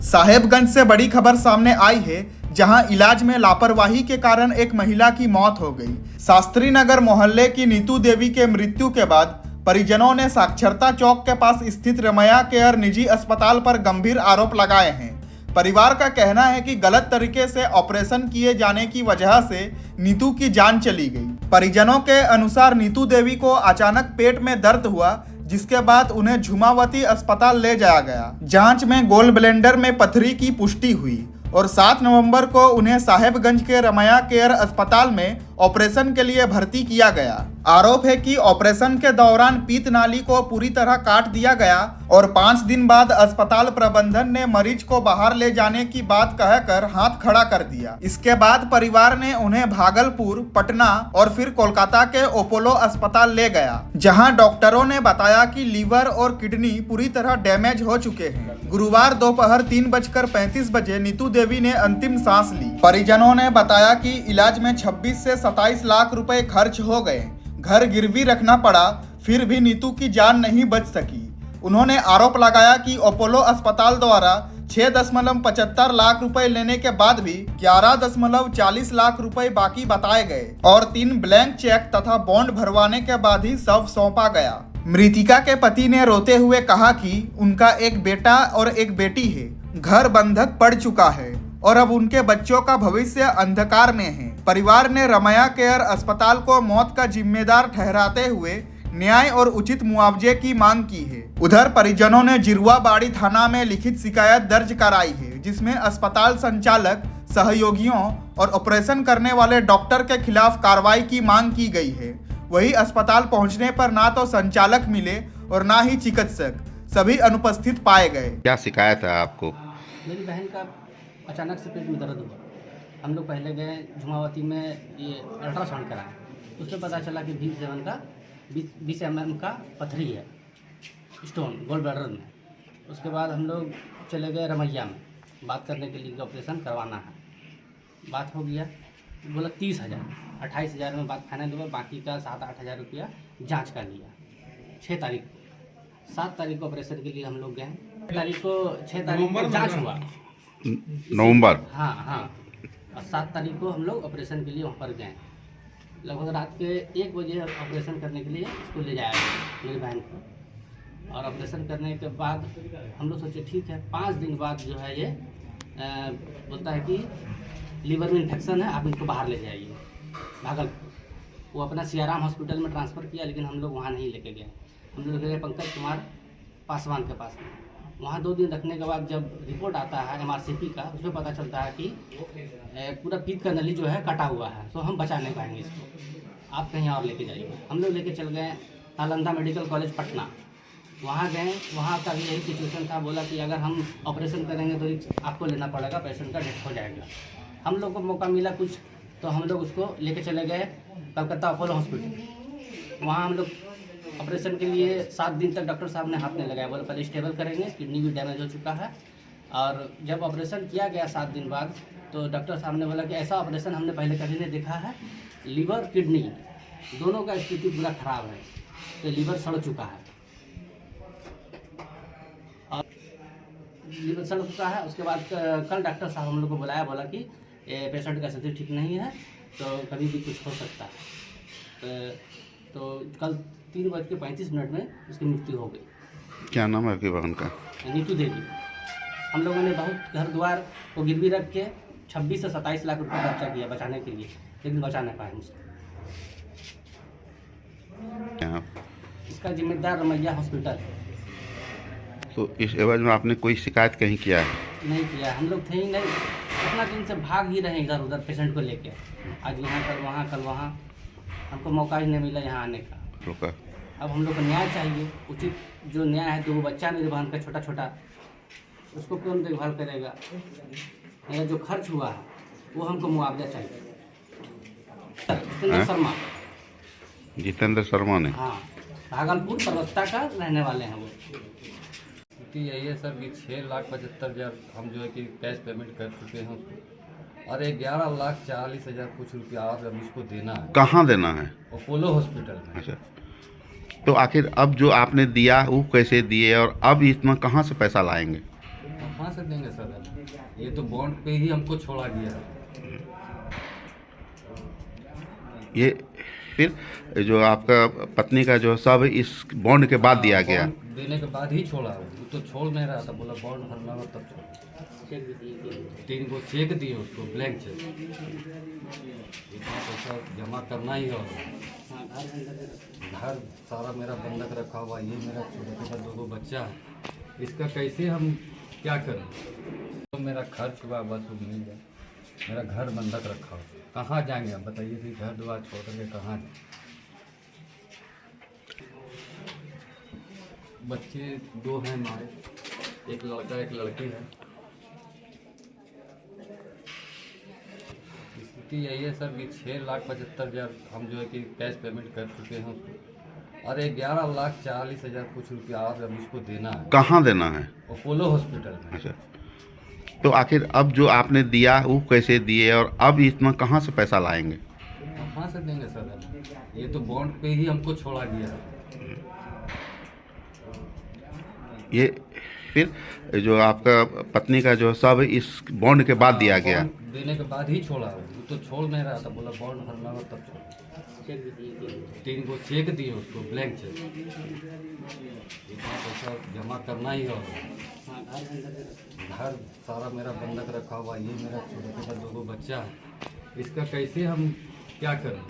साहेबगंज से बड़ी खबर सामने आई है, जहां इलाज में लापरवाही के कारण एक महिला की मौत हो गई। शास्त्री नगर मोहल्ले की नीतू देवी के मृत्यु के बाद परिजनों ने साक्षरता चौक के पास स्थित रमैया केयर निजी अस्पताल पर गंभीर आरोप लगाए हैं। परिवार का कहना है कि गलत तरीके से ऑपरेशन किए जाने की वजह से नीतू की जान चली गई। परिजनों के अनुसार नीतू देवी को अचानक पेट में दर्द हुआ, जिसके बाद उन्हें झुमावती अस्पताल ले जाया गया। जांच में गोल ब्लेंडर में पथरी की पुष्टि हुई और 7 नवंबर को उन्हें साहेबगंज के रमैया केयर अस्पताल में ऑपरेशन के लिए भर्ती किया गया। आरोप है कि ऑपरेशन के दौरान पीत नाली को पूरी तरह काट दिया गया और 5 दिन बाद अस्पताल प्रबंधन ने मरीज को बाहर ले जाने की बात कहकर हाथ खड़ा कर दिया। इसके बाद परिवार ने उन्हें भागलपुर, पटना और फिर कोलकाता के अपोलो अस्पताल ले गया, जहां डॉक्टरों ने बताया कि लीवर और किडनी पूरी तरह डैमेज हो चुके हैं। गुरुवार दोपहर 3:35 बजे नीतू देवी ने अंतिम सांस ली। परिजनों ने बताया कि इलाज में 26 से 27 लाख रुपए खर्च हो गए, घर गिरवी रखना पड़ा, फिर भी नीतू की जान नहीं बच सकी। उन्होंने आरोप लगाया कि अपोलो अस्पताल द्वारा 6.75 लाख रुपए लेने के बाद भी 11.40 लाख रुपए बाकी बताए गए और 3 ब्लैंक चेक तथा बॉन्ड भरवाने के बाद ही शव सौंपा गया। मृतिका के पति ने रोते हुए कहा कि उनका एक बेटा और एक बेटी है, घर बंधक पड़ चुका है और अब उनके बच्चों का भविष्य अंधकार में है। परिवार ने रमैया केयर अस्पताल को मौत का जिम्मेदार ठहराते हुए न्याय और उचित मुआवजे की मांग की है। उधर परिजनों ने जिरुआबाड़ी थाना में लिखित शिकायत दर्ज कराई है, जिसमें अस्पताल संचालक, सहयोगियों और ऑपरेशन करने वाले डॉक्टर के खिलाफ कार्रवाई की मांग की गई है। वही अस्पताल पहुंचने पर ना तो संचालक मिले और ना ही चिकित्सक, सभी अनुपस्थित पाए गए। क्या शिकायत है आपको? मेरी बहन का अचानक से पेट में दर्द हुआ। हम लोग पहले गए झुमावती में, ये अल्ट्रासाउंड कराया, उसमें पता चला कि 20 mm का पथरी है, स्टोन गोल ब्लैडर में। उसके बाद हम लोग चले गए रमैया में बात करने के लिए, ऑपरेशन करवाना है। बात हो गया, बोला 30,000, 28,000 में बात फाइनल हुआ, बाकी का 7-8 हज़ार रुपया जाँच का लिया। 6 तारीख, 7 तारीख को ऑपरेशन के लिए हम लोग गए। 6 तारीख को जाँच हुआ, नवंबर। हाँ, और 7 तारीख को हम लोग ऑपरेशन के लिए वहाँ पर गए। लगभग रात के 1 बजे ऑपरेशन करने के लिए इसको ले जाया गया मेरी बहन को। और ऑपरेशन करने के बाद हम लोग सोचे ठीक है, 5 दिन बाद जो है ये बोलता है कि लीवर में इन्फेक्शन है, आप इनको बाहर ले जाइए भागलपुर। वो अपना सियाराम हॉस्पिटल में ट्रांसफ़र किया, लेकिन हम लोग वहाँ नहीं लेके गए। हम लोग गए पंकज कुमार पासवान के पास में। वहाँ 2 दिन रखने के बाद जब रिपोर्ट आता है MRCP का, उसमें पता चलता है कि पूरा पीत का नली जो है कटा हुआ है, तो हम बचा नहीं पाएंगे इसको, आप कहीं और लेके जाइए। हम लोग लेके चल गए नालंदा मेडिकल कॉलेज पटना। वहाँ गए, वहाँ का भी यही सिचुएशन था। बोला कि अगर हम ऑपरेशन करेंगे तो रिस्क आपको लेना पड़ेगा, पेशेंट का डेथ हो जाएगा। हम लोग को मौका मिला कुछ, तो हम लोग उसको लेके चले गए कलकत्ता अपोलो हॉस्पिटल। वहाँ हम लोग ऑपरेशन के लिए 7 दिन तक डॉक्टर साहब ने हाथ नहीं लगाया, बोले पहले स्टेबल करेंगे, किडनी भी डैमेज हो चुका है। और जब ऑपरेशन किया गया 7 दिन बाद, तो डॉक्टर साहब ने बोला कि ऐसा ऑपरेशन हमने पहले कभी नहीं देखा है, लीवर किडनी दोनों का स्थिति पूरा खराब है, तो लीवर सड़ चुका है और लीवर सड़ चुका है। उसके बाद कल डॉक्टर साहब हम लोग को बुलाया, बोला कि पेशेंट का स्थिति ठीक नहीं है, तो कभी भी कुछ हो सकता है। तो कल 3:35 में उसकी मृत्यु हो गई। क्या नाम है आपकी बहन का? नीतू देवी। हम लोगों ने बहुत घर द्वार को गिरवी रख के 26 से 27 लाख रुपए खर्चा किया बचाने के लिए, लेकिन बचा नहीं पाए मुझसे। क्या? इसका जिम्मेदार रमैया हॉस्पिटल। तो इस एवज में आपने कोई शिकायत कहीं किया है? नहीं किया, हम लोग थे ही नहीं, इतना दिन से भाग ही रहे इधर उधर पेशेंट को लेके। आज यहाँ कल वहाँ, कल वहाँ, हमको मौका ही नहीं मिला यहाँ आने का। अब हम लोग को न्याय चाहिए, उचित जो न्याय है। तो वो बच्चा मेरी बहन का छोटा, उसको कौन देखभाल करेगा? मेरा जो खर्च हुआ है वो हमको मुआवजा चाहिए। जितेंद्र शर्मा ने? हाँ, भागलपुर परवत्ता का रहने वाले हैं वो। यही है सर कि 6,75,000 हम जो है कि कैश पेमेंट कर चुके हैं उसको, और 11,40,000 कुछ रुपया और अब इसको देना है। कहाँ देना है? अपोलो हॉस्पिटल में। अच्छा, तो आखिर अब जो आपने दिया वो कैसे दिए और अब इतना कहाँ से पैसा लाएंगे? हाँ कहाँ से देंगे सर? ये तो बॉन्ड पे ही हमको छोड़ा गया है। ये फिर जो आपका पत्नी का जो सब इस बॉन्ड के बाद दिया गया। बॉन्ड देने के बाद ही छोड़ा है। वो तो छोड़ नहीं रहा था, बोला बॉन्ड भरना हो तब छोड़ा। चेक भी दिए 3 गो चेक दिए उसको, ब्लैंक चेक। इतना पैसा जमा करना ही होगा। हाँ, घर बंधक रखा। घर सारा मेरा बंधक रखा हुआ, ये मेरा छोटा छोटा 2 बच्चा है, इसका कैसे हम क्या करें? तो मेरा खर्च हुआ बस वो मिल गया, मेरा घर बंधक रखा हुआ, कहाँ जाएंगे आप बताइए? कि घर द्वार छोड़ के कहाँ जाएं? बच्चे 2 हैं हमारे, एक लड़का एक लड़की है। स्थिति यही है सर कि 6,75,000 हम जो है कि कैश पेमेंट कर चुके हैं उसको, और 11,40,000 कुछ रुपया और अब इसको देना है। कहाँ देना है? अपोलो हॉस्पिटल में। अच्छा, तो आखिर अब जो आपने दिया वो कैसे दिए और अब इतना कहाँ से पैसा लाएंगे? कहाँ से देंगे सर? ये तो बॉन्ड पे ही हमको छोड़ा गया है। ये फिर जो आपका पत्नी का जो सब इस बॉन्ड के बाद दिया गया। बॉन्ड देने के बाद ही छोड़ा है। वो तो छोड़ नहीं रहा था, बोला बॉन्ड भरना हो तब छोड़ा। चेक भी दिए 3 गो चेक दिए उसको, ब्लैंक चेक। इतना पैसा जमा करना ही होगा। हाँ, घर बंधक रखा। घर सारा मेरा बंधक रखा हुआ, ये मेरा छोटा छोटा 2 बच्चा है, इसका कैसे हम क्या करें?